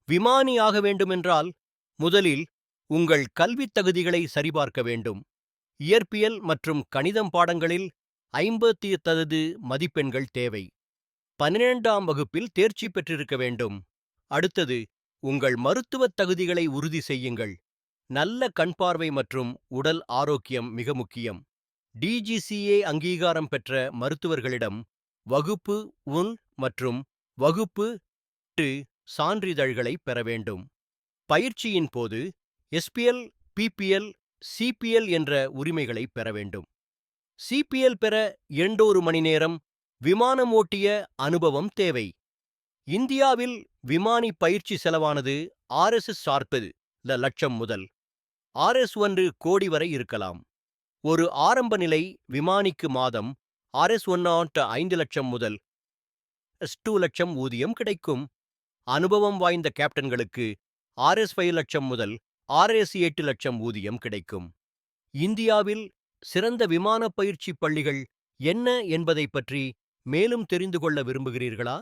விமானி ஆக வேண்டுமென்றால் முதலில் உங்கள் கல்வித் தகுதிகளை சரிபார்க்க வேண்டும். இயற்பியல் மற்றும் கணிதம் பாடங்களில் 50% மதிப்பெண்கள் தேவை. 12ஆம் வகுப்பில் தேர்ச்சி பெற்றிருக்க வேண்டும். அடுத்தது, உங்கள் மருத்துவத் தகுதிகளை உறுதி செய்யுங்கள். நல்ல கண்பார்வை மற்றும் உடல் ஆரோக்கியம் மிக முக்கியம். டிஜிசிஏ அங்கீகாரம் பெற்ற மருத்துவர்களிடம் வகுப்பு 1 மற்றும் வகுப்பு 2 சான்றிதழ்களைப் பெற வேண்டும். பயிற்சியின் போது எஸ்பிஎல், பிபிஎல், சிபிஎல் என்ற உரிமைகளைப் பெற வேண்டும். சிபிஎல் பெற 2 மணி நேரம் விமானம் ஓட்டிய அனுபவம் தேவை. இந்தியாவில் விமானி பயிற்சி செலவானது Rs.40 லட்சம் முதல் Rs.1 கோடி வரை இருக்கலாம். ஒரு ஆரம்ப நிலை விமானிக்கு மாதம் Rs.10 5 லட்சம் முதல் Rs.2 லட்சம் ஊதியம் கிடைக்கும். அனுபவம் வாய்ந்த கேப்டன்களுக்கு Rs.5 லட்சம் முதல் Rs.8 லட்சம் ஊதியம் கிடைக்கும். இந்தியாவில் சிறந்த விமான பயிற்சி பள்ளிகள் என்ன என்பதைப் பற்றி மேலும் தெரிந்து கொள்ள விரும்புகிறீர்களா?